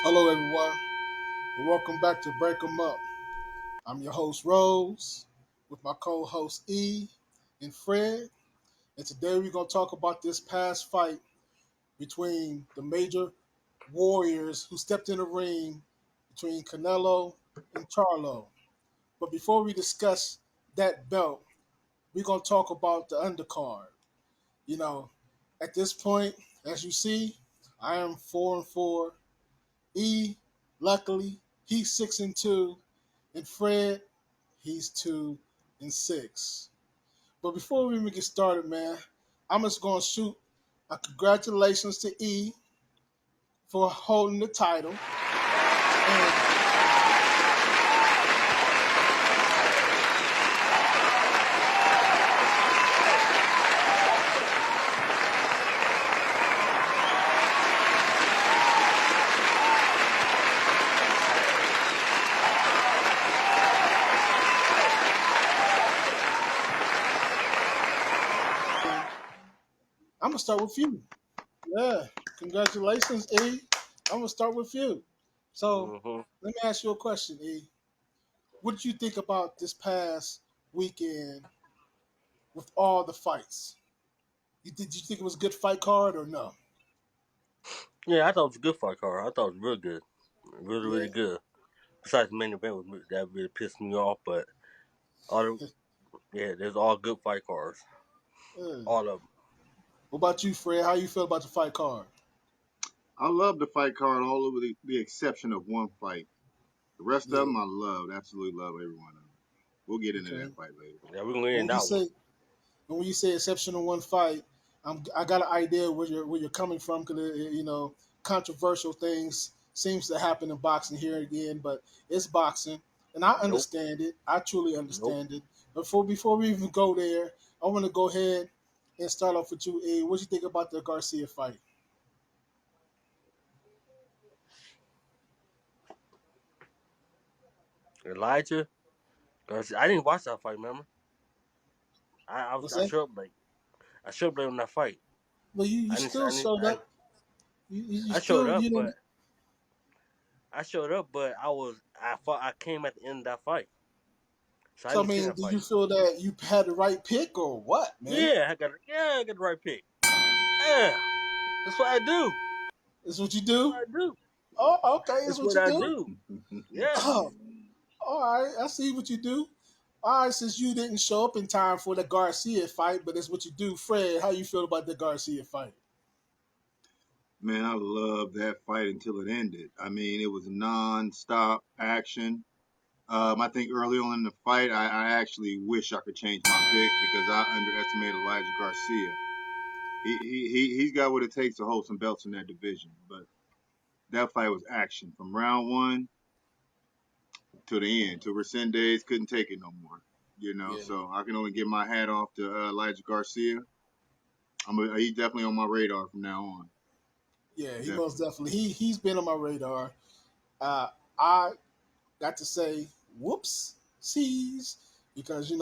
Hello, everyone, and welcome back to Break 'em Up. I'm your host, Roze, with my co hosts E and Fred. And today we're going to talk about this past fight between the major warriors who stepped in the ring between Canelo and Charlo. But before we discuss that belt, we're going to talk about the undercard. You know, at this point, as you see, I am 4-4. E, luckily, he's 6-2, and Fred, he's 2-6. But before we even get started, man, I'm just gonna shoot a congratulations to E for holding the title. And I'm gonna start with you. Yeah, congratulations, E. I'm gonna start with you. So hmm let me ask you a question, E. What did you think about this past weekend with all the fights? Did you think it was a good fight card or no? Yeah, I thought it was a good fight card. I thought it was real good, really, Yeah. really good. Besides the main event that really pissed me off, but all the, yeah, there's all good fight cards, Yeah. all of them. What about you, Fred? How you feel about the fight card? I love the fight card all over the exception of one fight. The rest of Yeah. them I loved, absolutely love every one of them. We'll get into that Okay. fight later. Yeah, we're gonna When end you that one. say when you say exceptional one fight, I got an idea where you're coming from because controversial things seems to happen in boxing here and again, but it's boxing, and I Nope, understand it. I truly nope. understand it. Before we even go there, I want to go ahead and start off with you, A. What do you think about the Garcia fight? Elijah, Garcia, I didn't watch that fight. Remember, What's I that? showed up late. I showed up late on that fight. Well, you I didn't, still I didn't, showed up. You I showed still up, you but didn't. I fought. I came at the end of that fight, so I So I didn't see mean, that do fight. you feel that you had the right pick or what, man? I got the right pick. Yeah, that's what I do. Is what you That's do? what I do. Oh, okay, is That's what what you I do. do. Yeah. Oh, all right, I see what you do. All right, since you didn't show up in time for the Garcia fight, but it's what you do. Fred, how you feel about the Garcia fight? Man, I loved that fight until it ended. I mean, it was non-stop action. I think early on in the fight, I actually wish I could change my pick because I underestimated Elijah Garcia. He's got what it takes to hold some belts in that division. But that fight was action from round one to the end. To Resendez couldn't take it no more. Yeah, So I can only give my hat off to Elijah Garcia. He's definitely on my radar from now on. yeah, he most Definitely. definitely he's been on my radar. Uh, I got to say, whoops, sees because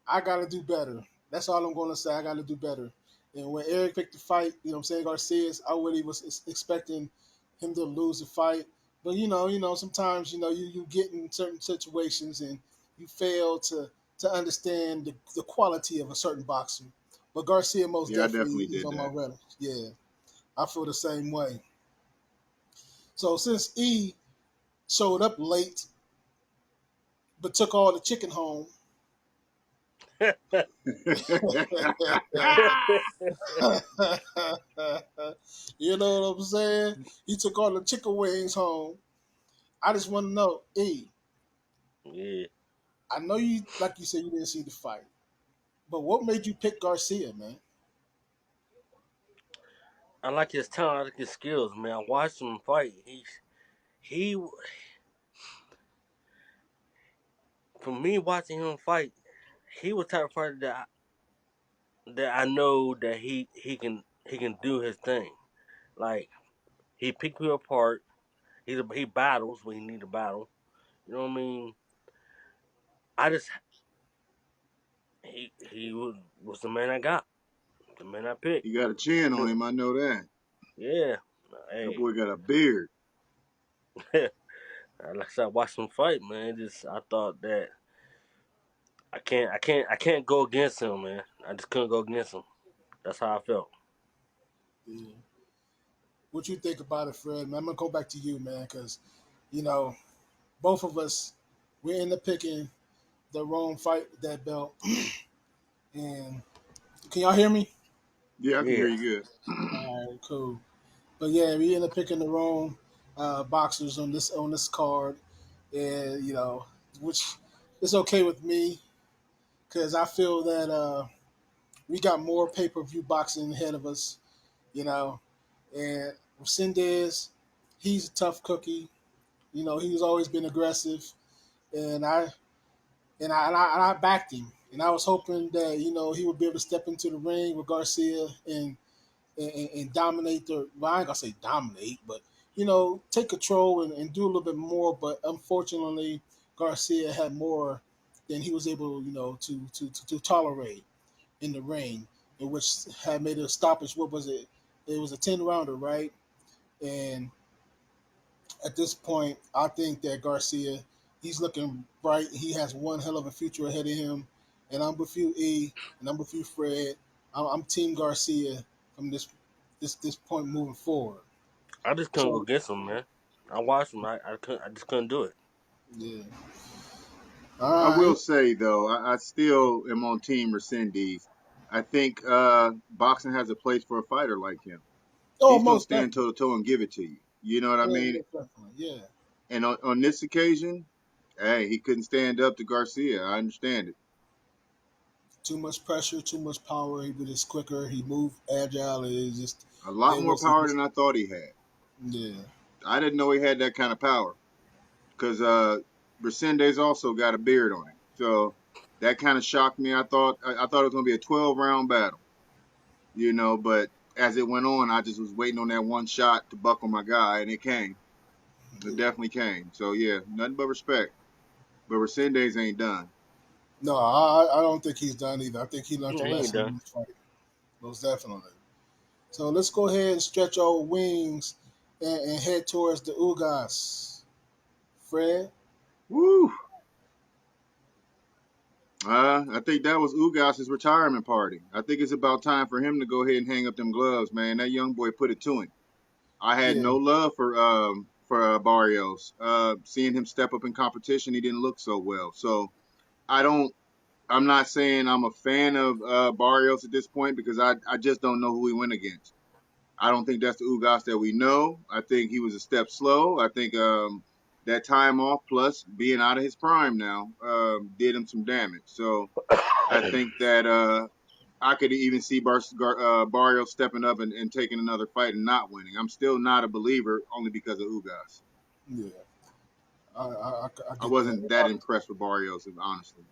I got to do better. That's all I'm going to say. I got to do better. And when Eric picked the fight, I'm saying Garcia's, I really was expecting him to lose the fight. But sometimes you get in certain situations and you fail to understand the quality of a certain boxer. But Garcia most Yeah, I definitely definitely is did on my that. radar. Yeah, I feel the same way. So since E showed up late but took all the chicken home, you know what I'm saying? He took all the chicken wings home. I just want to know, E. Yeah. I know you, like you said, you didn't see the fight, but what made you pick Garcia, man? I like his talent, I like his skills, man. I watched him fight. He for me watching him fight, he was the type of fighter that I know that he can do his thing. Like he picked me apart. He battles when he need to battle. You know what I mean? I just he was the man I got, the man I picked. He got a chin I on knew, him. I know that. yeah. That Hey, boy got a beard. like I said, I watched him fight, man. Just I thought that I can't go against him, man. I just couldn't go against him. That's how I felt. Yeah. What you think about it, Fred? Man, I'm gonna go back to you, man, because you know both of us we're in the picking the wrong fight that belt. And can y'all hear me? Yeah, I can hear Yeah, you good. All right, cool. But yeah, we end up picking the wrong boxers on this card, and which is okay with me because I feel that we got more pay per view boxing ahead of us, you know. And Sindez, he's a tough cookie. He's always been aggressive, and I backed him, and I was hoping that he would be able to step into the ring with Garcia and dominate the. Well, I ain't gonna say dominate, but take control and do a little bit more. But unfortunately, Garcia had more than he was able, to tolerate in the ring, in which had made a stoppage. What was it? It was a 10 rounder, right? And at this point, I think that Garcia, he's looking bright. He has one hell of a future ahead of him. And I'm with you, E, and I'm with you, Fred. I'm Team Garcia from this point moving forward. I just couldn't go So against him, man. I watched him. I just couldn't do it. yeah, I all will right. say though, I still am on Team Resendez. I think boxing has a place for a fighter like him. Oh, He's gonna most stand toe definitely. to toe and give it to you. You know what I Yeah, mean? most definitely. Yeah. And on this occasion, hey, he couldn't stand up to Garcia. I understand it. Too much pressure, too much power. He was just quicker. He moved agile. A lot It more was it power was than I thought he had. yeah. I didn't know he had that kind of power because Resendez also got a beard on him. So that kind of shocked me. I thought it was gonna be a 12-round battle. But as it went on, I just was waiting on that one shot to buckle my guy, and it came. It Yeah. definitely came. So yeah, nothing but respect. But Resendez ain't done. No, I don't think he's done either. I think he learned a Yeah, he ain't lesson done. in this fight. Most definitely. So let's go ahead and stretch our wings and head towards the Ugas. Fred? Woo! I think that was Ugas's retirement party. I think it's about time for him to go ahead and hang up them gloves, man. That young boy put it to him. I had Yeah. no love for Barrios. Seeing him step up in competition, he didn't look so well. So I don't. I'm not saying I'm a fan of Barrios at this point because I just don't know who he went against. I don't think that's the Ugas that we know. I think he was a step slow. I think that time off plus being out of his prime now did him some damage. So I think that. I could even see Barrios stepping up and taking another fight and not winning. I'm still not a believer only because of Ugas. Yeah, I I get that. wasn't that impressed with Barrios, honestly.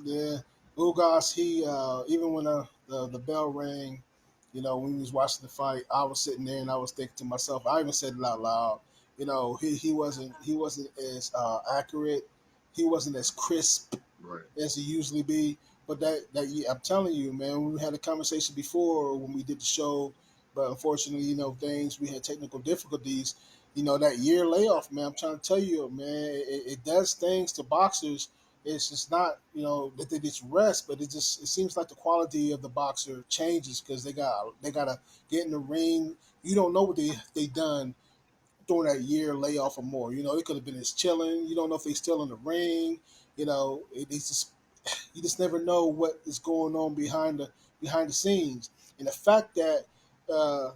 Yeah, Ugas. He even when the bell rang, when we was watching the fight, I was sitting there and I was thinking to myself. I even said it out loud. He wasn't as accurate. He wasn't as crisp Right. as he usually be. But that yeah, I'm telling you, man, we had a conversation before when we did the show, but unfortunately, we had technical difficulties. That year layoff, man. I'm trying to tell you, man, it does things to boxers. It's just not, that they just rest, but it seems like the quality of the boxer changes because they gotta get in the ring. You don't know what they done during that year layoff or more. It could have been just chilling. You don't know if they still in the ring. It's just you just never know what is going on behind the scenes. And the fact that uh,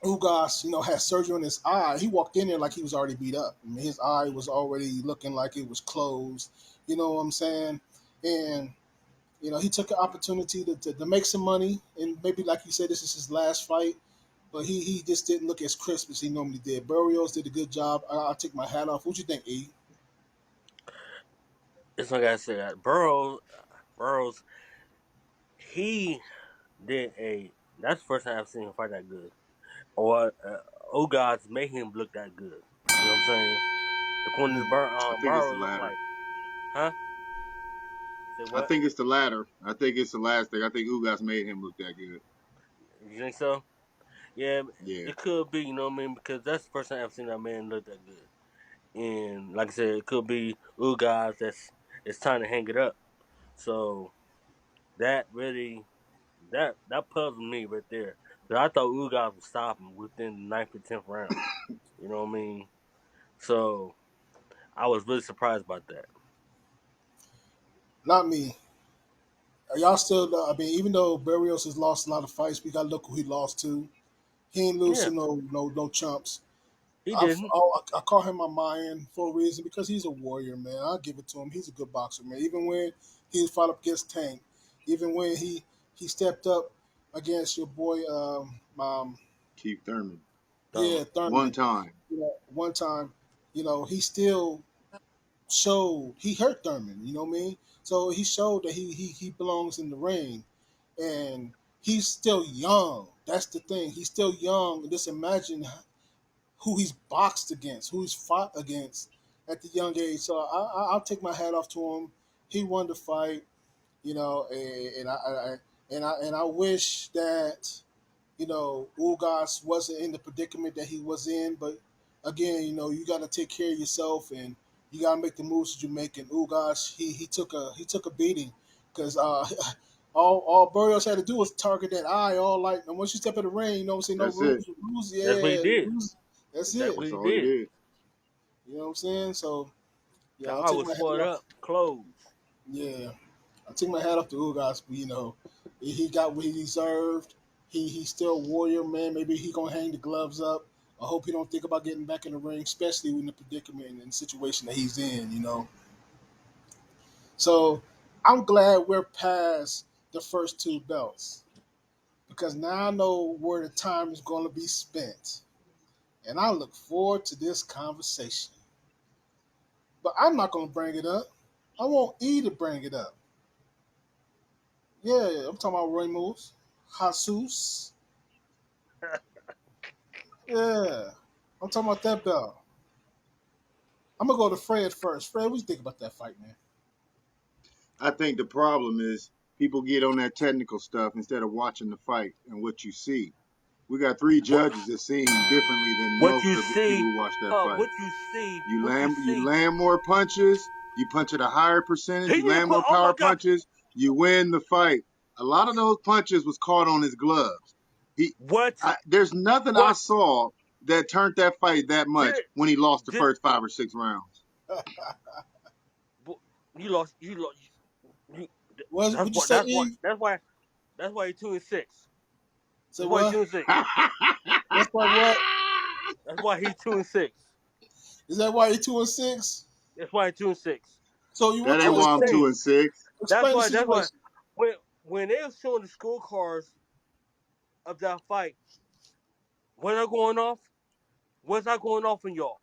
Ugas, had surgery on his eye, he walked in there like he was already beat up. I mean, his eye was already looking like it was closed. You know what I'm saying? And he took an opportunity to make some money, and maybe like you said, this is his last fight. But he just didn't look as crisp as he normally did. Barrios did a good job. I'll take my hat off. What you think, E? It's like I said, Burrows, he did a. That's the first time I've seen him fight that good. Or Ogods make him look that good. You know what I'm saying? According to I think it's the Burrows, I'm latter. like, huh? Say I what? think it's the latter. I think it's the last thing. I think Ugas made him look that good. You think so? Yeah, Yeah. it could be. You know what I mean? Because that's the first time I've seen that man look that good. And like I said, it could be Ogods that's it's time to hang it up. So that really that puzzled me right there. Cause I thought Ugas would stop him within the ninth or 10th round. You know what I mean? So I was really surprised about that. Not me. Are y'all still? I mean, even though Barrios has lost a lot of fights, we got to look who he lost to. He ain't lose Yeah, to no chumps. he I, didn't. I call him my Mayan for a reason because he's a warrior, man. I'll give it to him. He's a good boxer, man. Even when he fought up against Tank, even when he stepped up against your boy, Keith Thurman. yeah, Thurman. One Thurman. time. One time, he still showed he hurt Thurman. You know what I mean? So he showed that he belongs in the ring, and he's still young. That's the thing. He's still young. Just imagine who he's boxed against, who he's fought against at the young age. So I'll take my hat off to him. He won the fight, and I wish that Ugas wasn't in the predicament that he was in. But again, you got to take care of yourself and you got to make the moves that you make. And Ugas, he took a beating because all Barrios had to do was target that eye all like. And once you step in the ring, I'm saying no That's it. rules, That's what he yeah, did. rules. That's That's it. what That's he all he did. did. You know what I'm saying? So yeah, The I'll eye take was my hat swelled off. up, closed. Yeah, I take my hat off to Ugas. But, he got what he deserved. He's still a warrior, man. Maybe he gonna hang the gloves up. I hope he don't think about getting back in the ring, especially in the predicament and situation that he's in. So I'm glad we're past the first two belts because now I know where the time is going to be spent, and I look forward to this conversation. But I'm not gonna bring it up. I want E to bring it up. Yeah, I'm talking about Ramos, Jesus. Yeah, I'm talking about that belt. I'm gonna go to Fred first. Fred, what do you think about that fight, man? I think the problem is people get on that technical stuff instead of watching the fight and what you see. We got three What judges that seen differently than what you most of the people see? who watch that fight. What you see? You What you land you see? land more punches, you punch at a higher percentage, He you didn't land put. more Oh my power god! punches, you win the fight. A lot of those punches was caught on his gloves. He What? there's nothing I What? saw that turned that fight that much Did when he lost the did first 5 or 6 rounds. you lost? You lost. You, What that's would you what. say, E? That's why he 2-6. Say That's why he what? 2-6. That's why what? That's why he 2-6. Is that why you're 2-6? That's why he 2-6. So you were That I ain't two and was why I'm two six. saying. and six. That's Explain the why. That's why. situation. When when they were showing the scorecards of that fight, was I going off? Was I going off on y'all?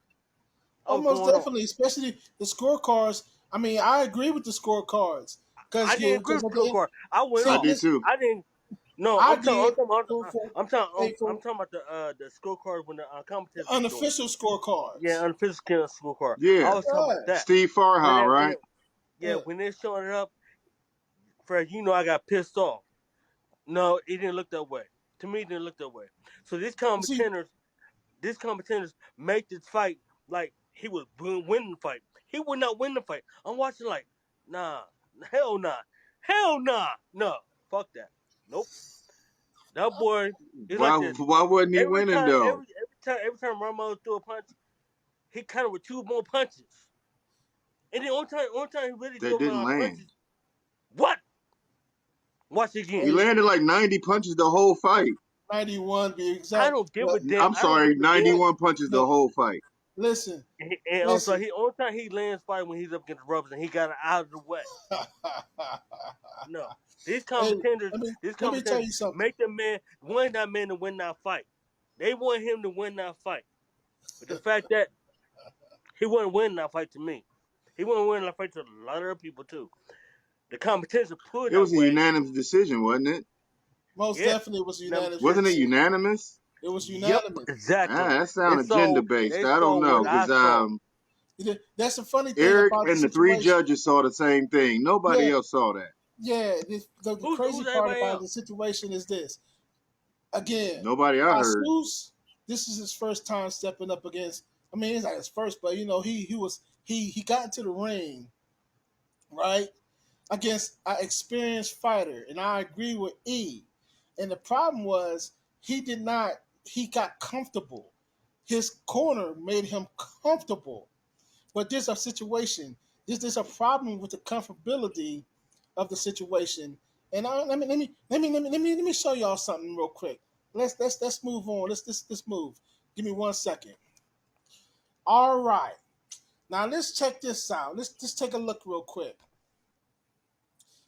I was Almost going off. definitely, especially the scorecards. I mean, I agree with the scorecards I because didn't you agree because with at the the end, scorecard. I went I see off. did this, too. I didn't. No, I did for I'm talking about the scorecard when the competition was doing it. unofficial Yeah, scorecards. unofficial scorecard. I Yeah, was talking about Yeah, that. Steve When Farhow, that when right? it, yeah, yeah. when they're showing it up, Fred, you know I got pissed off. No, it didn't look that way. To me, it didn't look that way. So See, these competitors make this fight like he was winning the fight. He would not win the fight. I'm watching like, nah, hell nah, no, fuck that. Nope. That boy is Why like this. why wasn't he Every winning time, though? every time Ramos threw a punch, he countered with two more punches. And the only time he really That threw didn't land. punches, what? Watch it He again. hey, landed like 90 punches the whole fight. 91 be I exact. don't give But a damn. I'm I don't sorry, give a damn. 91 punches the look, whole fight. listen, And also, listen. he only time he lands fight when he's up against Roze and he got it out of the way. Hey, No, these let me tell competitors you something. make the man want that man to win that fight. They want him to win that fight. But the fact that he wouldn't win that fight to me, he wouldn't win that fight to a lot of other people too. The competition put it It that was a way. unanimous decision, wasn't it? Most Yeah, definitely it was never unanimous Wasn't it decision. decision. unanimous? It was Yep, unanimous. exactly. Ah, that They sounds agenda saw based. they I saw don't know what because I saw. That's the funny thing Eric about the and the three situation. judges saw the same thing. Nobody Yeah, else saw that. yeah. The crazy Who's part everybody about the else? situation is this. Again, Nobody I heard. Jesus, this is his first time stepping up against. I mean, it's not his first, but he got into the ring, right, against an experienced fighter, and I agree with E. And the problem was he did not. He got comfortable. His corner made him comfortable. But there's a situation. There's a problem with the comfortability of the situation. And let me show y'all something real quick. Let's move on. Let's move. Give me 1 second. All right. Now let's check this out. Let's just take a look real quick.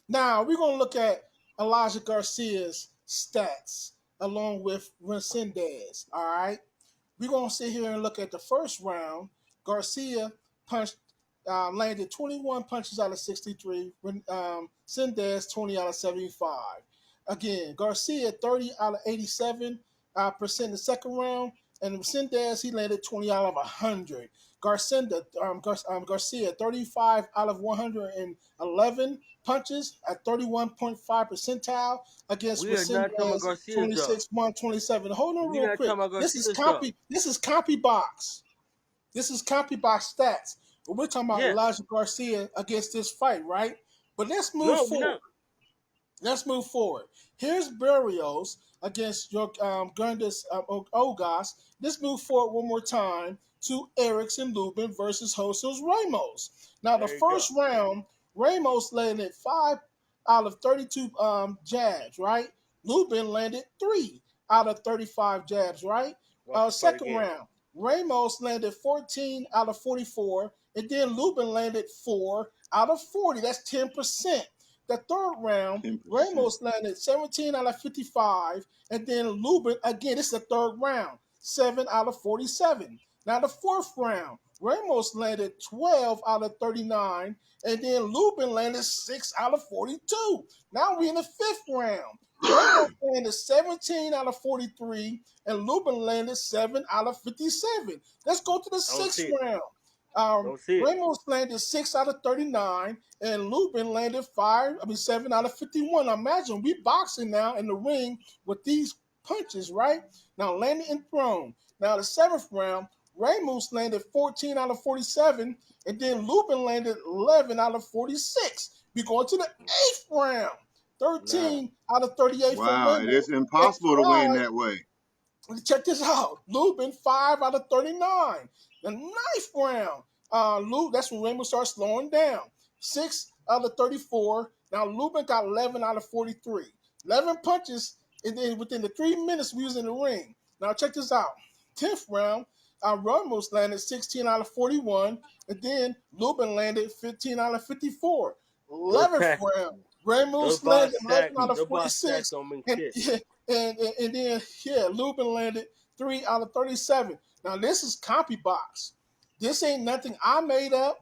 Now we're gonna look at Elijah Garcia's stats along with Resendez. All right. We're gonna sit here and look at the first round. Garcia punched, landed 21 punches out of 63. Sendez 20 out of 75. Again, Garcia 30 out of 87 percent in the second round, and Sendez he landed 20 out of 100. Garcia 35 out of 111 punches at 31.5 percentile against We are not talking about Resendez Garcia's though. 26 127. Hold on We real not quick. talking about This is Garcia's though. copy. This is copy box. This is copy box stats. But we're talking about Yes. Elijah Garcia against this fight, right? But let's move No, we forward. not. Let's move forward. Here's Barrios against your Grandes Ogas. Let's move forward one more time to Erickson Lubin versus Jose's Ramos. Now, the There you go. first round, Ramos landed 5 out of 32 jabs, right? Lubin landed 3 out of 35 jabs, right? Watch the fight Second again. round, Ramos landed 14 out of 44, and then Lubin landed 4 out of 40. That's 10%. The third round, 10%. Ramos landed 17 out of 55, and then Lubin, again, this is the third round, 7 out of 47. Now, the fourth round, Ramos landed 12 out of 39, and then Lubin landed 6 out of 42. Now we're in the fifth round. Ramos landed 17 out of 43, and Lubin landed 7 out of 57. Let's go to the I don't sixth see it. round. Don't see it. Ramos landed 6 out of 39, and Lubin landed 7 out of 51. Now imagine we boxing now in the ring with these punches, right? Now landing and thrown. Now the seventh round, Ramos landed 14 out of 47, and then Lubin landed 11 out of 46. We go into the eighth round. Nah. 13 out of 38 for Wow, it Ramos, is and impossible to win that way. check this out. Lubin 5 out of 39. The ninth round, that's when Raymond starts slowing down. 6 out of 34. Now Lubin got 11 out of 43. 11 punches, and then within the 3 minutes we was in the ring. Now check this out. 10th round, Ramos landed 16 out of 41, and then Lubin landed 15 out of 54. Those 11th passes. round. Those Ramos landed box 11 sacks, out of those box sacks 46, don't mean and shit. and then Lubin landed 3 out of 37. Now this is copy box. This ain't nothing I made up.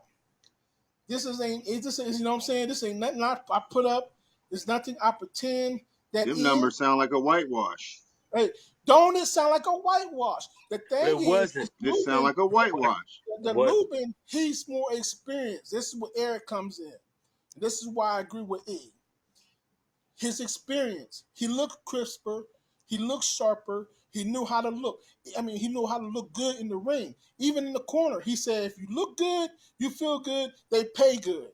This is ain't it just is, you know what I'm saying? This ain't nothing I put up. It's nothing I pretend that Them is. numbers sound like a whitewash. Hey, don't it sound like a whitewash? The But thing it is wasn't. This sound Lubin, like a whitewash. It the wasn't. Lubin, he's more experienced. This is where Eric comes in. This is why I agree with E. His experience. He looked crisper. He looked sharper. He knew how to look. I mean, he knew how to look good in the ring. Even in the corner, he said, if you look good, you feel good, they pay good.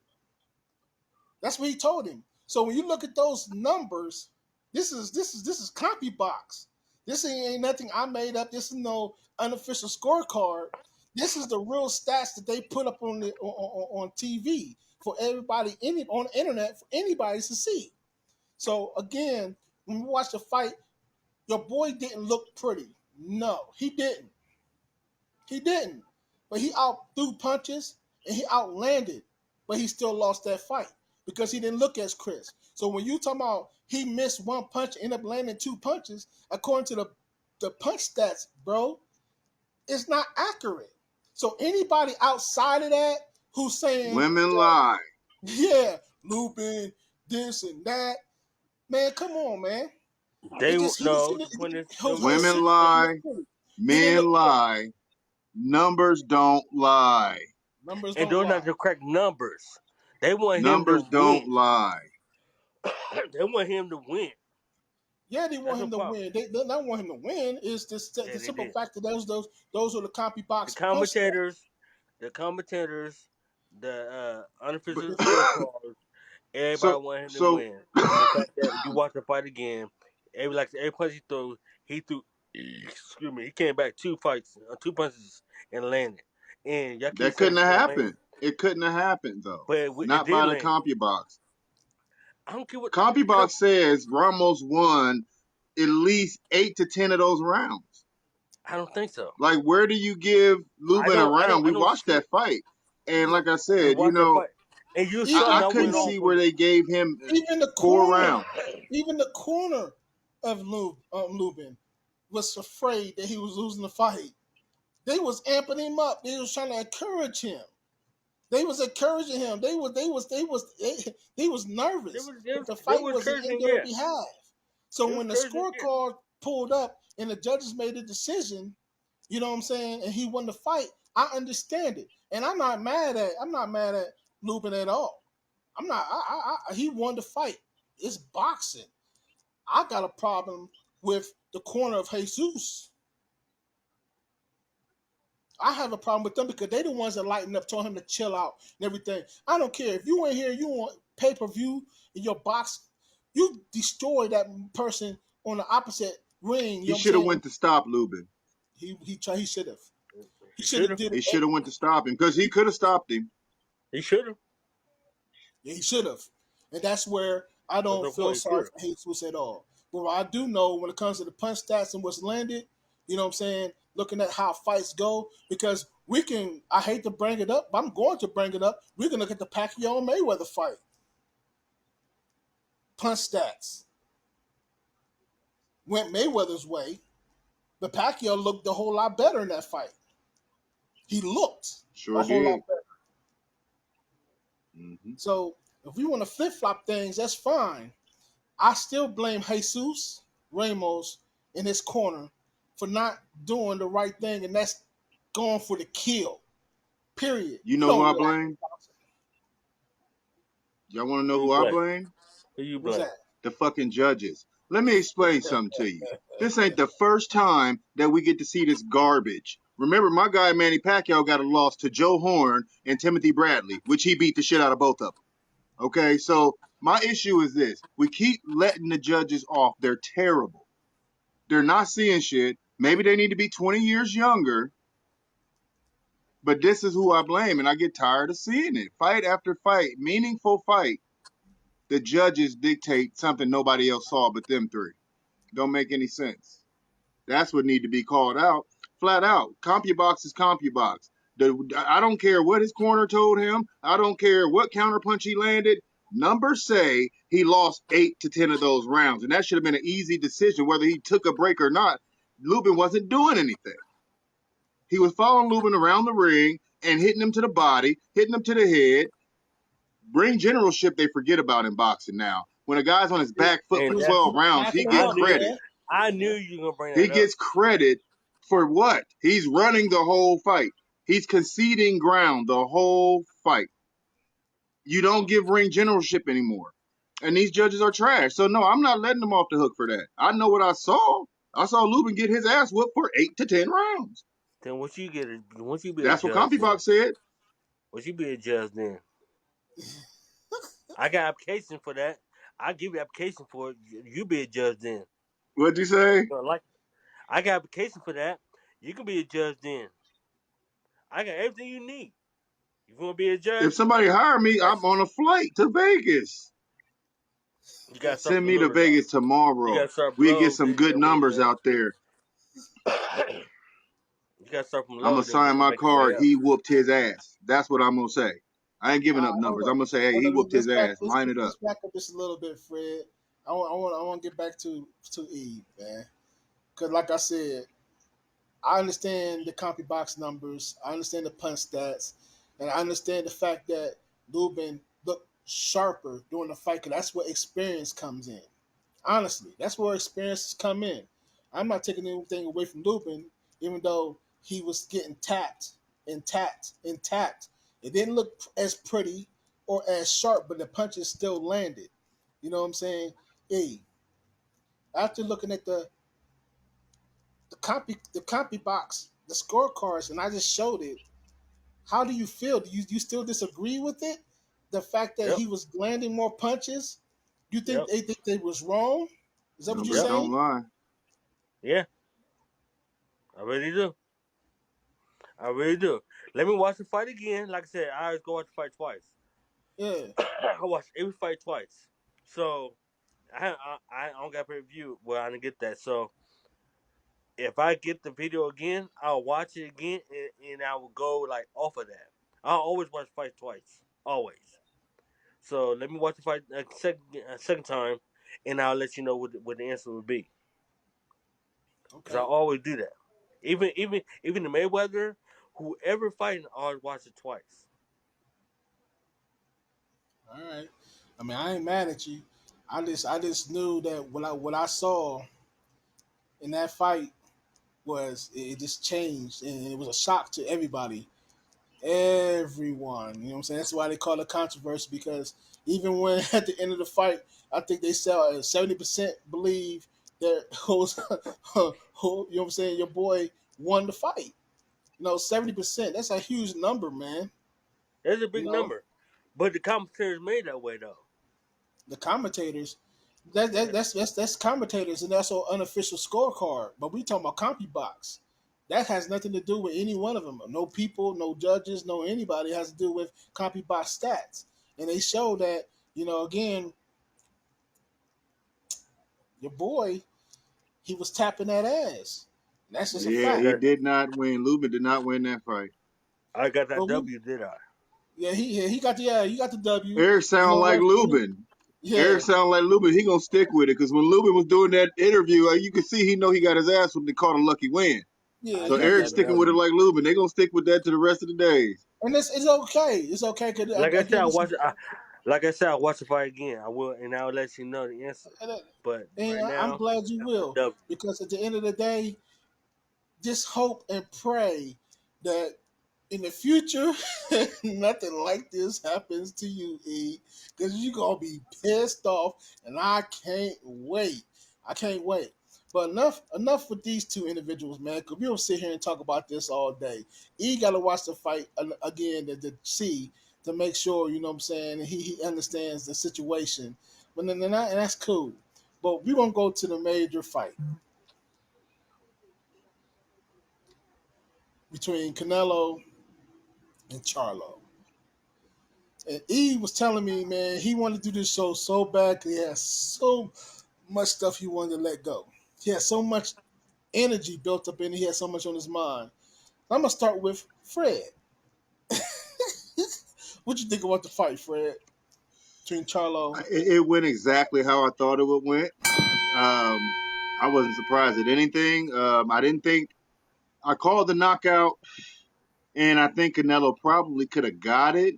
That's what he told him. So when you look at those numbers, this is copy box. This ain't nothing I made up. This is no unofficial scorecard. This is the real stats that they put up on TV for everybody on the internet for anybody to see. So again, when we watch the fight, your boy didn't look pretty. No, he didn't. He didn't. But he out threw punches and he outlanded. But he still lost that fight because he didn't look as crisp. So when you talk about he missed one punch, ended up landing two punches, according to the punch stats, bro, it's not accurate. So anybody outside of that who's saying, Women lie. yeah, Lupin, this and that, man, come on, man. They It just he just no. The point is, them his Women numbers. situation didn't lie. look pretty. He didn't Men look pretty. lie. Numbers don't lie. Numbers And don't those lie. not the correct numbers. They want him to Numbers win. don't lie. They want him to win. Yeah, they That's want the him to problem. win. They don't want him to win. It's just the Yeah, they simple did. fact that those are the copy The box punch stats. commentators, the commentators, the But unofficial scorecards. so Everybody want him to so win. And the fact that you watch the fight again, every punch he threw. Excuse me, he came back two punches and landed. And y'all keep that saying couldn't he have don't land, happened. It couldn't have happened though. but it Not did by the land. CompuBox. I don't care what. It CompuBox don't, says Ramos won at least 8 to 10 of those rounds. I don't think so. Like, where do you give I Lubin a don't. I don't. round? I We don't watched see that it. fight, and Yeah, like I We said, watched that fight, and you saw even I the not couldn't went corner, off see on where it. they gave him even the 4 rounds. corner of Lubin was afraid that he was losing the fight. They was amping him up. They was trying to encourage him. They was encouraging him. They was They nervous was they that was, the they fight was wasn't in encouraging, their yeah. behalf. So They was when the encouraging, yeah. scorecard pulled up and the judges made a decision, you know what I'm saying, and he won the fight, I understand it, and I'm not mad at Lubin at all. I'm not. He won the fight. It's boxing. I got a problem with the corner of Jesus. I have a problem with them because they the ones that lighten up, told him to chill out and everything. I don't care if you ain't here, you want pay per view in your box, you destroy that person on the opposite ring. You He know what I'm should have saying? went to stop Lubin. He should have. He He should should have have. did He it. should have went to stop him because he could have stopped him. He should have. Yeah, he should have. And that's where I That's don't the feel point. He could sorry have. for Jesus at all. But what I do know when it comes to the punch stats and what's landed, you know what I'm saying, looking at how fights go, because I hate to bring it up, but I'm going to bring it up. We can look at the Pacquiao and Mayweather fight. Punch stats went Mayweather's way, but Pacquiao looked a whole lot better in that fight. He looked a Sure whole lot did. better. Hmm. So if we want to flip flop things, that's fine. I still blame Jesus Ramos in his corner for not doing the right thing, and that's going for the kill. Period. You You know who don't I do that. blame? Y'all want to Who know you who I blame? blame? Who you What's blame? that? The fucking judges. Let me explain something to you. This ain't the first time that we get to see this garbage. Remember, my guy Manny Pacquiao got a loss to Joe Horn and Timothy Bradley, which he beat the shit out of both of them. Okay, so my issue is this: we keep letting the judges off. They're terrible. They're not seeing shit. Maybe they need to be 20 years younger. But this is who I blame, and I get tired of seeing it. Fight after fight, meaningful fight. The judges dictate something nobody else saw but them three. Don't make any sense. That's what need to be called out, flat out. CompuBox is CompuBox. I don't care what his corner told him. I don't care what counterpunch he landed. Numbers say he lost 8 to 10 of those rounds, and that should have been an easy decision whether he took a break or not. Lubin wasn't doing anything. He was following Lubin around the ring and hitting him to the body, hitting him to the head. Ring generalship, they forget about in boxing now. When a guy's on his back foot He for And was, that's he 12 was rounds, he backing him get I up, knew credit. man. I knew you were gonna bring He that up. gets credit for what? He's running the whole fight. He's conceding ground the whole fight. You don't give ring generalship anymore. And these judges are trash. So no, I'm not letting them off the hook for that. I know what I saw. I saw Lubin get his ass whooped for 8 to 10 rounds. Then once you be a That's what judge, then CompuBox said. once you be a judge, then I got application for that. I give you application for it. You be a judge then. What'd you say? So, like I got application for that. You can be a judge then. I got everything you need. You want to be a If judge? somebody hire me, I'm That's on a flight to Vegas. you got to start Send from me to low though. Vegas You got tomorrow. to start We get low, some good then work numbers your out there. way. You got to start from I'm low, gonna then sign my make your way card. up. He whooped his ass. That's what I'm gonna say. I ain't giving up Hold numbers. up. I'm gonna say, hey, Hold he up. whooped his ass. Let's, Line it up. let's back up just a little bit, Fred. I want to get back to Eve, man. Because like I said, I understand the copy box numbers. I understand the punch stats, and I understand the fact that Lubin looked sharper during the fight. Because that's where experience comes in. Honestly, that's where experiences come in. I'm not taking anything away from Lubin, even though he was getting tapped and tapped and tapped. It didn't look as pretty or as sharp, but the punches still landed. You know what I'm saying? Hey, after looking at the copy box, the scorecards, and I just showed it. How do you feel? Do you still disagree with it? The fact that Yep, he was landing more punches, you think yep, they was wrong? Is that what you're Numbers yep. don't saying? lie. Yeah, I really do. I really do. Let me watch the fight again. Like I said, I always go watch the fight twice. Yeah. I watch every fight twice. So I don't got pay per view. Well, I didn't get that. So if I get the video again, I'll watch it again, and I will go like off of that. I'll always watch fight twice, always. So let me watch the fight a second time, and I'll let you know what the answer would be. Because I Okay. always do that. Even the Mayweather, whoever fighting, I always watch it twice. All right. I mean, I ain't mad at you. I just knew that what I saw in that fight was it just changed and it was a shock to everybody. Everyone. You know what I'm saying? That's why they call it controversy because even when at the end of the fight, I think they said 70% believe that who, you know what I'm saying, your boy won the fight. 70%. That's a huge number, man. That's a You big know, number, but the commentators made that way though. the commentators. That's commentators and that's an unofficial scorecard. But we talking about CompuBox. That has nothing to do with any one of them. No people, no judges, no anybody. It has to do with CompuBox stats. And they show that again, your boy, he was tapping that ass. And that's just a Yeah, I fact. he got did not win. Lubin did not win that fight. I got that But we, W, did I? yeah, he got the W. Eric You sound know like what? Lubin. Eric Yeah, sound like Lubin. He gonna stick with it because when Lubin was doing that interview, you could see he know he got his ass when they called a lucky win. yeah, I So he got Eric's that did. sticking with it W. like Lubin. They gonna stick with that to the rest of the days. And it's okay. It's okay because Like I said, again, I'll watch the fight again. I will, and I'll let you know the answer. and, But and right I'm now, glad you that's a will W. because at the end of the day, just hope and pray that in the future nothing like this happens to you, E, because you're gonna be pissed off, and I can't wait. I can't wait. But enough with these two individuals, man. Because we don't sit here and talk about this all day. E got to watch the fight again to see to make sure you know what I'm saying. And he understands the situation. But then and that's cool. But we're gonna go to the major fight between Canelo and Charlo. And E was telling me, man, he wanted to do this show so bad 'cause he has so much stuff he wanted to let go. He had so much energy built up in it. He had so much on his mind. I'm gonna start with Fred. What you think about the fight, Fred? between Charlo. It went exactly how I thought it would went. Um, I wasn't surprised at anything. I didn't think I called the knockout, and I think Canelo probably could have got it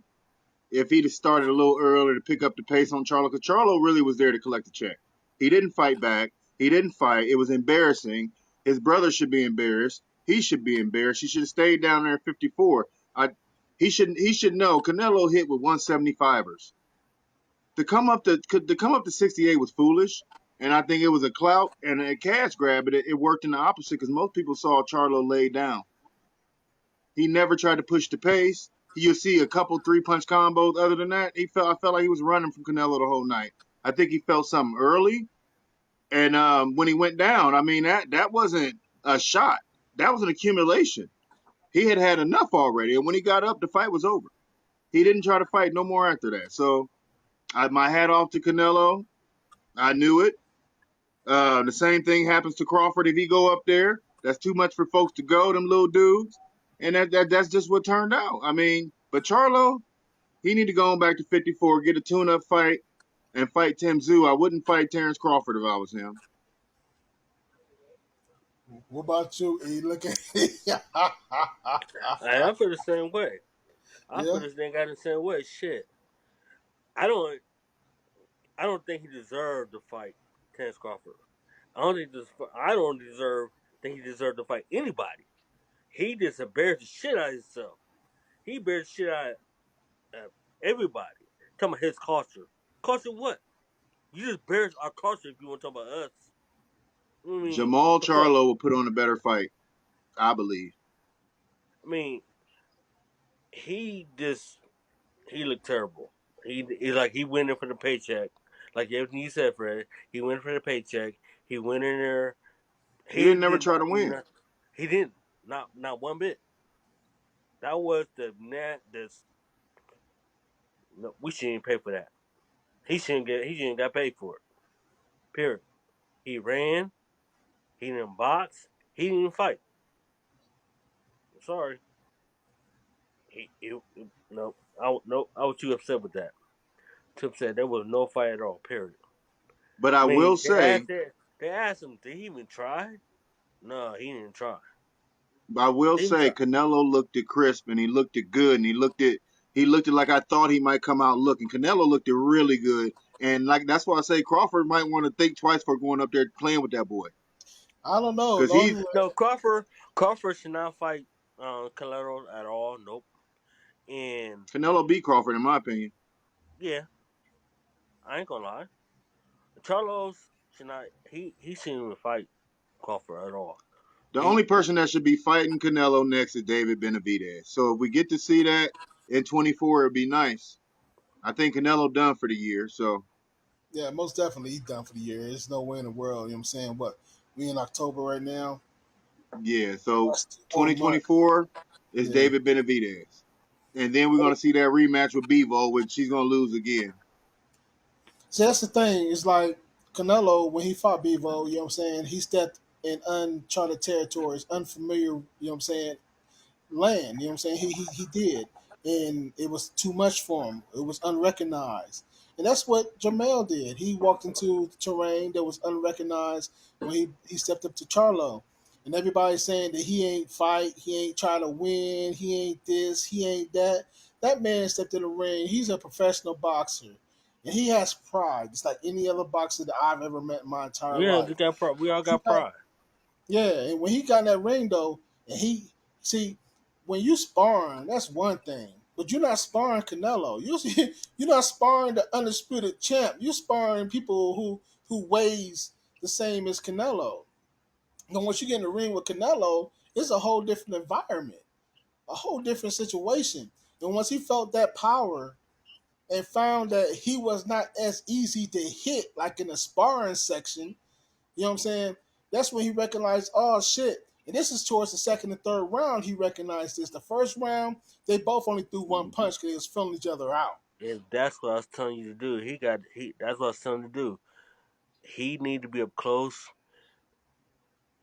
if he'd have started a little earlier to pick up the pace on Charlo, because Charlo really was there to collect the check. He didn't fight back. He didn't fight. It was embarrassing. His brother should be embarrassed. He should be embarrassed. He should have stayed down there at 54. He should know Canelo hit with 175ers. To come up to 68 was foolish, and I think it was a clout and a cash grab. But it worked in the opposite because most people saw Charlo lay down. He never tried to push the pace. You'll see a couple 3 punch combos. Other than that, I felt like he was running from Canelo the whole night. I think he felt something early, and when he went down, I mean that wasn't a shot. That was an accumulation. He had had enough already, and when he got up, the fight was over. He didn't try to fight no more after that. So my hat off to Canelo. I knew it. The same thing happens to Crawford if he go up there. That's too much for folks to go, them little dudes. And that's just what turned out. I mean, but Charlo, he need to go on back to 54, get a tune-up fight, and fight Tim Tszyu. I wouldn't fight Terrence Crawford if I was him. What about you? E? Look at I feel the same way. I feel yeah. this thing got the same way. Shit, I don't. I don't think he deserved to fight Terence Crawford. I don't deserve. Think he deserved to fight anybody. He just embarrassed the shit out of himself. He embarrassed the shit out of everybody. Talking about his culture. Culture what? You just embarrassed our culture if you want to talk about us. I mean, Jamal the fuck. Charlo will put on a better fight, I believe. I mean, he just he looked terrible. He like he went in for the paycheck. Like everything you said, Fred. He went for the paycheck. He went in there. He He didn't never did try not to do win. nothing. He didn't. Not one bit. That was the net. This no, we shouldn't pay for that. He shouldn't got paid for it. Period. He ran. He didn't box. He didn't fight. I'm sorry. No. No. I was too upset with that. Too upset. There was no fight at all. Period. But I I will mean, say, they asked him, did he even try? No, he didn't try. He didn't try. Canelo looked it crisp and he looked it good and he looked it like I thought he might come out looking. Canelo looked it really good, and like that's why I say Crawford might want to think twice for going up there playing with that boy I don't know. because The only he's way, No, Crawford should not fight Canelo at all. Nope. And Canelo beat Crawford in my opinion. yeah, I ain't gonna lie. Charlos should not. He shouldn't even fight Crawford at all. The He only person that should be fighting Canelo next is David Benavidez. So if we get to see that in 24, it'd be nice. I think Canelo done for the year. So yeah, most definitely he's done for the year. There's no way in the world. You know what I'm saying? What we in October right now? yeah, so That's 2 more months. 2024 is Yeah. David Benavidez. And then we're gonna see that rematch with Bevo, which she's gonna lose again. See, that's the thing. It's like Canelo when he fought Bevo. You know what I'm saying? He stepped in uncharted territories, unfamiliar. You know what I'm saying? Land. You know what I'm saying? He did, and it was too much for him. It was unrecognized, and that's what Jamel did. He walked into terrain that was unrecognized when he stepped up to Charlo, and everybody's saying that he ain't fight, he ain't try to win, he ain't this, he ain't that. That man stepped in the ring. He's a professional boxer, and he has pride. It's like any other boxer that I've ever met in my entire yeah, life. we all He got got pride. yeah, and when he got in that ring though, and he see when you sparring, that's one thing. But you're not sparring Canelo. You're not sparring the undisputed champ. You're sparring people who weighs the same as Canelo. And once you get in the ring with Canelo, it's a whole different environment, a whole different situation. And once he felt that power and found that he was not as easy to hit like in the sparring section, you know what I'm saying? That's when he recognized, oh shit. And this is towards the second and third round. He recognized this. The first round, they both only threw one punch because they was filling each other out. And that's what I was telling you to do. That's what I was telling him to do. He need to be up close,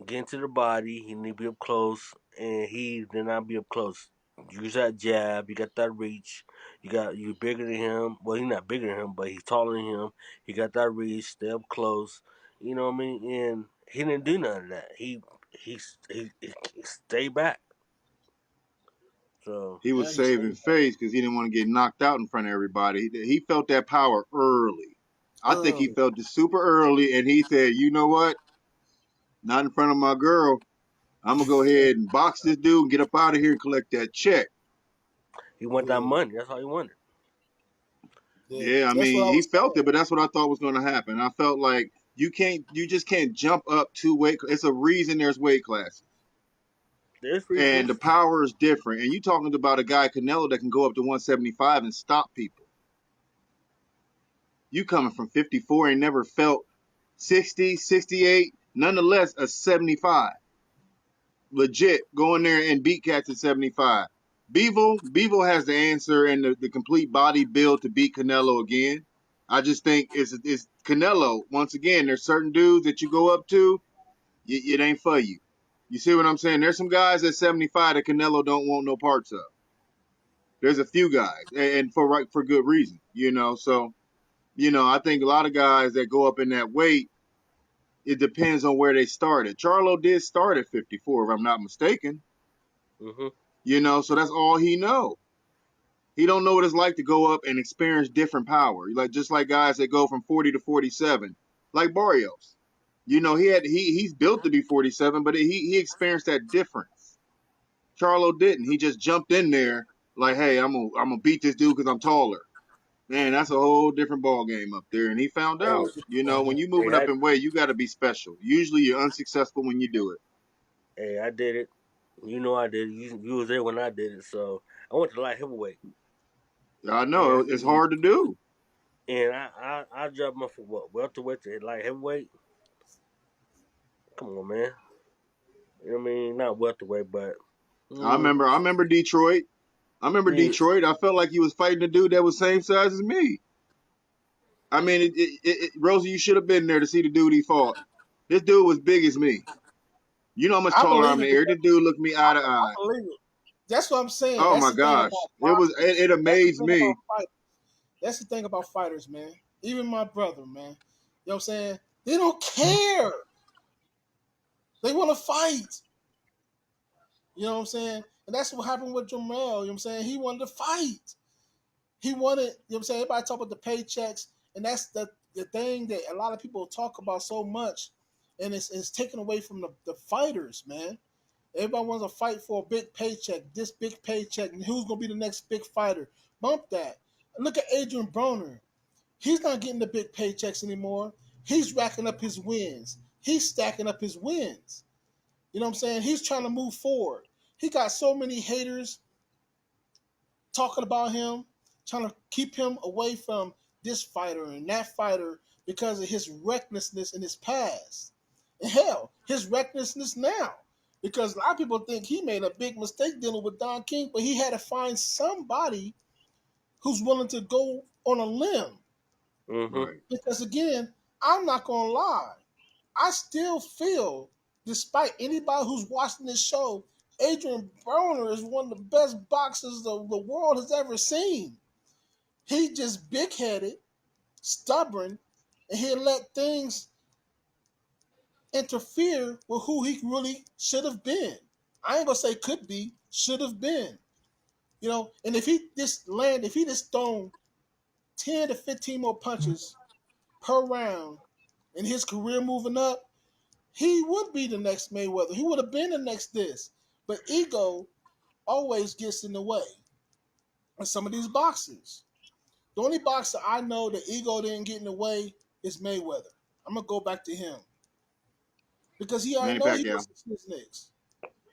get into the body. He need to be up close, and he did not be up close. use that jab. You got that reach. You bigger than him. Well, he's not bigger than him, but he's taller than him. He got that reach. Stay up close. You know what I mean? And he didn't do none of that. He stayed back. So He Yeah, was he saving stayed face because he didn't want to get knocked out in front of everybody. He felt that power early. I think he early. felt it super early, and he said, "You know what? Not in front of my girl. I'm gonna go ahead and box this dude and get up out of here and collect that check." he want that Yeah, money. That's all he wanted. yeah. Yeah, I That's what mean, I he was felt it, saying. but that's what I thought was going to happen. I felt like you just can't jump up two weight. It's a reason there's weight classes, There's and the reasons. power is different. And you talking about a guy Canelo that can go up to 175 and stop people. You coming from 54 and never felt 60, 68, nonetheless a 75. Legit, go in there and beat cats at 75. Bevo has the answer and the complete body build to beat Canelo again. I just think it's Canelo. Once again, there's certain dudes that you go up to, it ain't for you. You see what I'm saying? There's some guys at 75 that Canelo don't want no parts of. There's a few guys, and for good reason, So I think a lot of guys that go up in that weight, it depends on where they started. Charlo did start at 54, if I'm not mistaken. Hmm. So that's all he know. He don't know what it's like to go up and experience different power. Like just like guys that go from 40 to 47, like Barrios. He's built to be 47, but he experienced that difference. Charlo didn't. He just jumped in there like, hey, I'm gonna beat this dude because I'm taller. Man, that's a whole different ball game up there. And he found Hey, out. When you're hey, moving up in weight, you got to be special. Usually, you're unsuccessful when you do it. I did it. You know I did it. You was there when I did it. So I went to light heavyweight, I and know it's hard to do. I dropped my welterweight to light heavyweight. Come on, man. You know what I mean? Not welterweight, but I mm, remember. I remember Detroit. I remember yeah. Detroit. I felt like he was fighting a dude that was same size as me. I mean, Rosie, you should have been there to see the dude he fought. This dude was big as me. You know how much I taller I'm believe than it Eric. because This dude looked me eye to eye. I believe it. That's what I'm saying. Oh That's my the thing gosh, about boxers. it That's the amazed thing about me. fighters. That's the thing about fighters, man. Even my brother, man. You know what I'm saying? They don't care. They want to fight. You know what I'm saying? And that's what happened with Jamel. You know what I'm saying? He wanted to fight. He wanted, you know what I'm saying? Everybody talk about the paychecks, and that's the thing that a lot of people talk about so much, and it's taken away from the fighters, man. Everybody wants to fight for a big paycheck, this big paycheck, and who's gonna be the next big fighter. Bump that. Look at Adrian Broner. He's not getting the big paychecks anymore. He's racking up his wins. He's stacking up his wins. You know what I'm saying? He's trying to move forward. He got so many haters talking about him, trying to keep him away from this fighter and that fighter because of his recklessness in his past. And hell, his recklessness now. Because a lot of people think he made a big mistake dealing with Don King, but he had to find somebody who's willing to go on a limb. Hmm. Right. Because again, I'm not gonna lie. I still feel, despite anybody who's watching this show, Adrian Broner is one of the best boxers the world has ever seen. He just big headed, stubborn, and he let things interfere with who he really should have been. I ain't gonna say could be, should have been. You know, and if he just thrown 10 to 15 more punches per round in his career moving up, he would be the next Mayweather. He would have been the next this. But ego always gets in the way of some of these boxers. The only boxer I know that ego didn't get in the way is Mayweather. I'm gonna go back to him because he already Manny know he Pacquiao. was his next.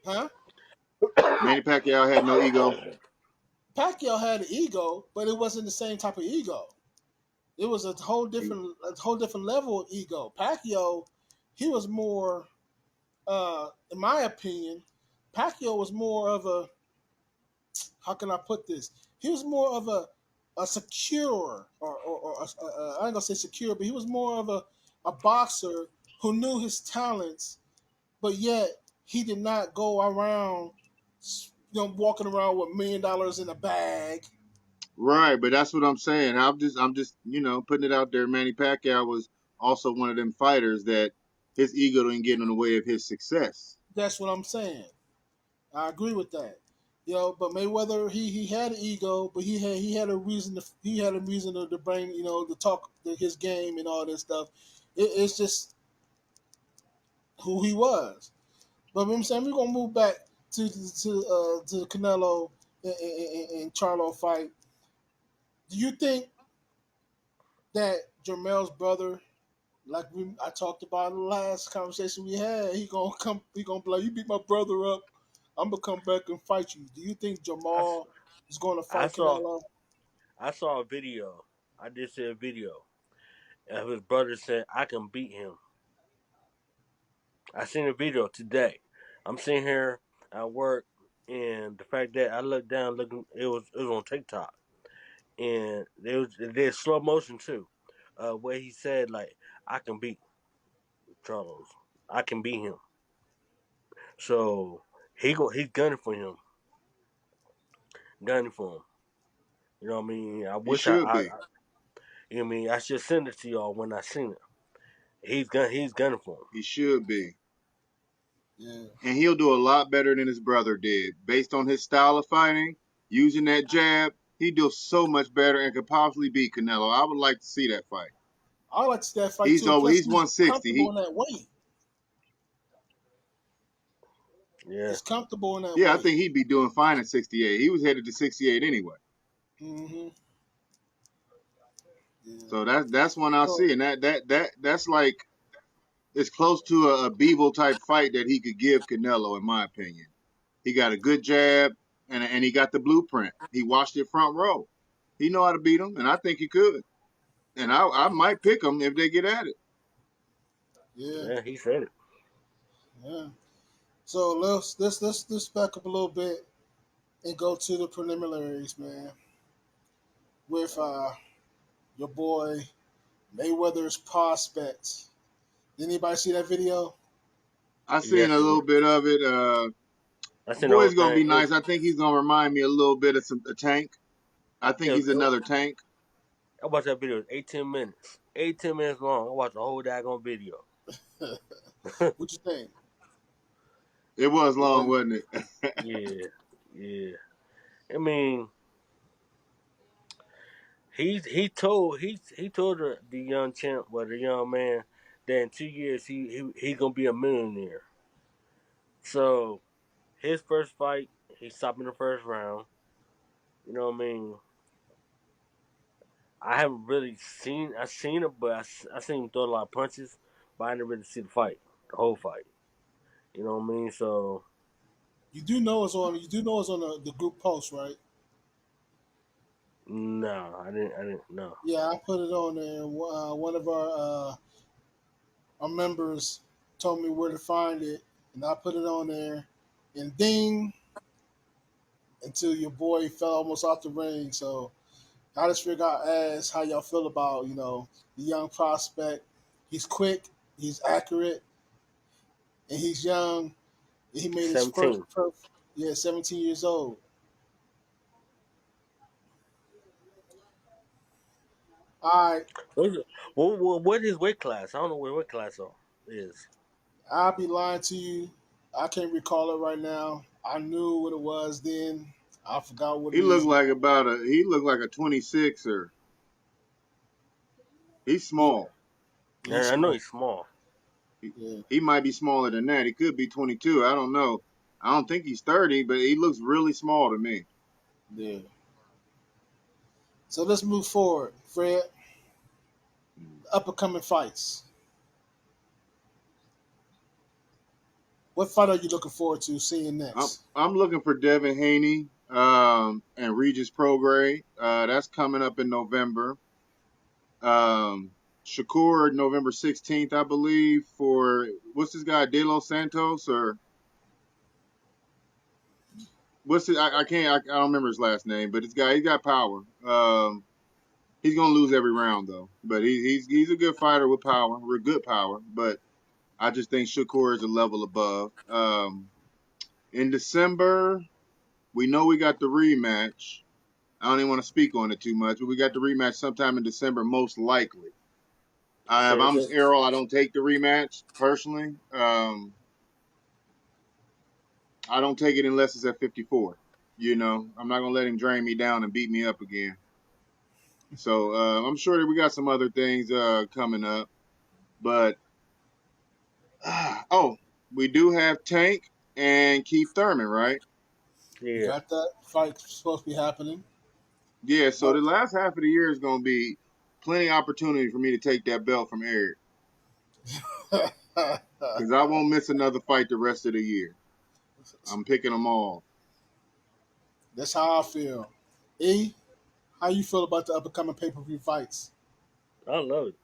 Huh? Manny Pacquiao had no ego. Pacquiao had an ego, but it wasn't the same type of ego. It was a whole different level of ego. Pacquiao, he was more, in my opinion, Pacquiao was more of a, how can I put this? He was more of a secure, I ain't gonna say secure, but he was more of a boxer who knew his talents, but yet he did not go around walking around with $1 million in a bag. Right, but that's what I'm saying. I'm just putting it out there. Manny Pacquiao was also one of them fighters that his ego didn't get in the way of his success. That's what I'm saying. I agree with that. But Mayweather, he had an ego, but he had a reason to bring to talk his game and all this stuff. It's just who he was. But I'm saying we're gonna move back to the Canelo and Charlo fight. Do you think that Jermel's brother, like I talked about in the last conversation we had, he gonna be like, you beat my brother up, I'm gonna come back and fight you. Do you think I, Jamal is going to I fight saw Canelo? I saw a video. I did see a video of his brother said I can beat him. I seen a video today. I'm sitting here at work, and the fact that I looked down, looking, it was on TikTok, and it did slow motion too, where he said like I can beat Charles, I can beat him. So he's gunning for him, gunning for him. You know what I mean? I He wish should be. you know what I mean, I should send it to y'all when I seen it. He's gunning for him. He should be. Yeah, And he'll do a lot better than his brother did. Based on his style of fighting, using that jab, he do so much better and could possibly beat Canelo. I would like to see that fight. I like to see that fight He's too. over. Plus, He's he's 160. comfortable in that weight. Yeah, He's comfortable in that Yeah, I weight. think he'd be doing fine at 68. He was headed to 68 anyway. Hmm. Yeah. So that's one I'll So see, and that's like it's close to a Beeble type fight that he could give Canelo, in my opinion. He got a good jab, and he got the blueprint. He watched it front row. He know how to beat him, and I think he could. And I might pick him if they get at it. yeah, yeah, he said it. yeah. So let's back up a little bit and go to the preliminaries, man. With your boy Mayweather's prospects. Did anybody see that video? I seen Yes, a he little did. bit of it. I seen the whole Boy's gonna thing. be nice. I think he's gonna remind me a little bit of a Tank. I think he's It, another Tank. I watched that video. It was 18 minutes. 18 minutes long. I watched the whole daggone video. What you think? It was long, One, wasn't it? yeah, yeah. I mean, he told the young champ, well, the young man, that in 2 years he gonna be a millionaire. So his first fight, he stopped in the first round. You know what I mean? I haven't really seen. I seen it, but I seen him throw a lot of punches, but I didn't really see the fight, the whole fight. You know what I mean? So You do know it's on the group post, right? no, I didn't. I didn't. No. Yeah, I put it on there. One of our members told me where to find it, and I put it on there. And ding, until your boy fell almost off the ring. So I just figured I'd ask how y'all feel about the young prospect. He's quick, he's accurate, and he's young. And he made his first 17. yeah, 17 years old. All right, What is weight class? I don't know what weight class is. I'll be lying to you. I can't recall it right now. I knew what it was then. I forgot what He it looked is like now. about a he looked like a 26er. He's Yeah, small. he's And I know small. he's small. He, Yeah, he might be smaller than that. He could be 22. I don't know. I don't think he's 30, but he looks really small to me. yeah. So let's move forward, Fred. Up and coming fights. What fight are you looking forward to seeing next? I'm looking for Devin Haney and Regis Prograis. That's coming up in November. Shakur November 16th, I believe. For what's this guy De Los Santos or what's it? I can't. I don't remember his last name, but this guy he got power. He's gonna lose every round though, but he's a good fighter with power, with good power. But I just think Shakur is a level above. In December. We know we got the rematch. I don't even want to speak on it too much, but we got the rematch sometime in December, most likely. If So I'm it's Errol, I don't take the rematch personally. I don't take it unless it's at 54. You know, I'm not gonna let him drain me down and beat me up again. So I'm sure that we got some other things coming up, but oh, we do have Tank and Keith Thurman, right? We yeah, got that fight supposed to be happening. Yeah. So But the last half of the year is gonna be plenty of opportunity for me to take that belt from Eric because I won't miss another fight the rest of the year. I'm picking them all. that's how I feel. E, how you feel about the upcoming pay-per-view fights? I love it.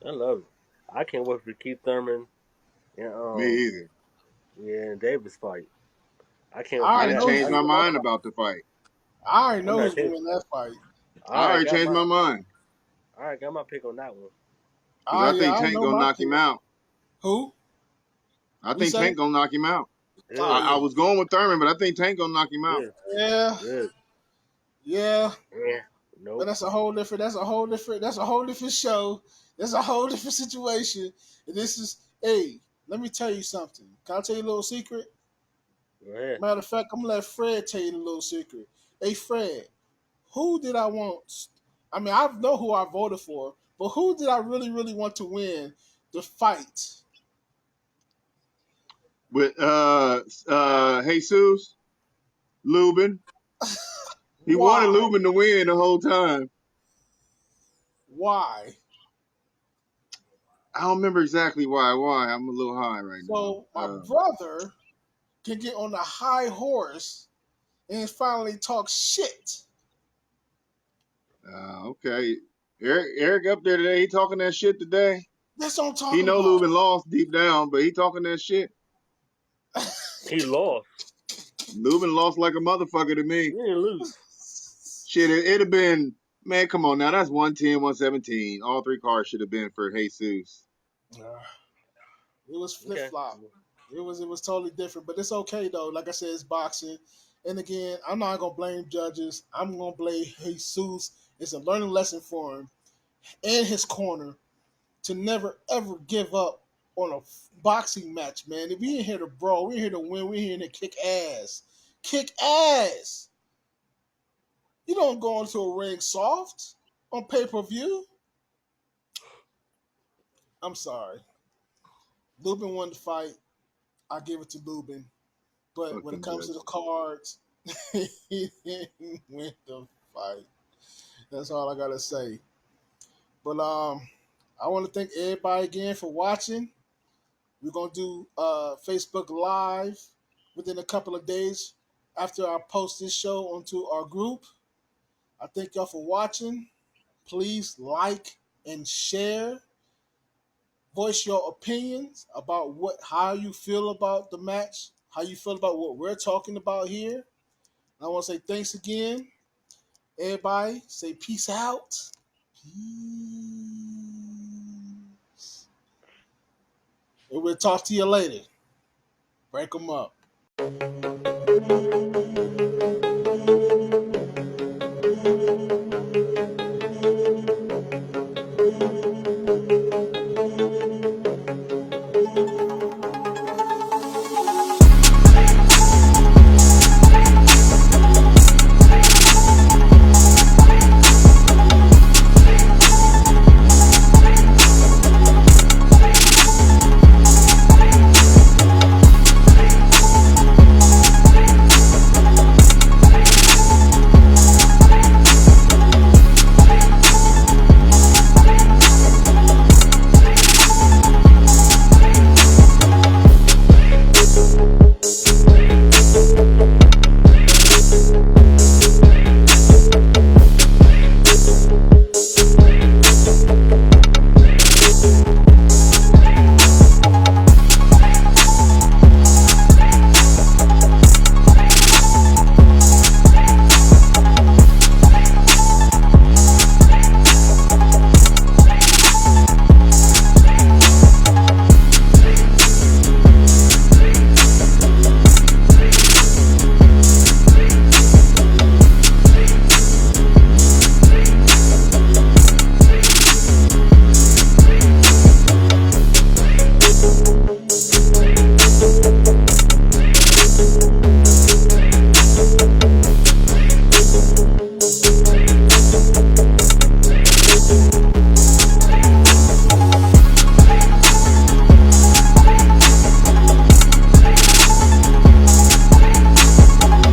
I love it. I can't wait for Keith Thurman and Me either. yeah, and Davis fight. I can't wait I for I already didn't know that. who's change I, gonna my win that mind fight. about the fight. I already I'm know not who's gonna saying win that fight. I I already already got changed my my mind pick on that one. because I Yeah, think I Tank know gonna my knock him pick. out. Who? I You think say? Tank gonna knock him out. Oh Good, I yeah, was going with Thurman, but I think Tank gonna knock him out. good, yeah, good. yeah. Yeah, But nope. that's a whole different. That's a whole different show. That's a whole different situation. And this is. Hey, let me tell you something. Can I tell you a little secret? Go ahead. Matter of fact, I'm gonna let Fred tell you the little secret. Hey, Fred, who did I want? I mean, I know who I voted for, but who did I really, really want to win the fight? With Jesus Lubin, he wanted Why? Lubin to win the whole time. Why? I don't remember exactly why. Why? I'm a little high right now. So my brother can get on a high horse and finally talk shit. Okay. Eric up there today. He talking that shit today. That's what I'm He talking know about. Lubin lost deep down, but he talking that shit. He lost. Lubin lost like a motherfucker to He me. didn't lose. Shit, it'd have been, man, come on now. That's 110, 117. All three cards should have been for Jesus. It was flip Okay. flop. It was totally different, but it's okay though. Like I said, it's boxing. And again, I'm not gonna blame judges. I'm gonna blame Jesus. It's a learning lesson for him and his corner to never ever give up on a boxing match, man. If we ain't here to brawl, we're here to win. We're here to kick ass. Kick ass. You don't go into a ring soft on pay per view. I'm sorry. Lubin won the fight. I give it to Lubin. But Fuck when it them comes to the judges. cards, he didn't win the fight. That's all I gotta say. But I want to thank everybody again for watching. We're gonna do Facebook Live within a couple of days after I post this show onto our group. I thank y'all for watching. Please like and share. Voice your opinions about how you feel about the match, how you feel about what we're talking about here. I want to say thanks again. Everybody, say peace out. Peace. And we'll talk to you later. Break them up.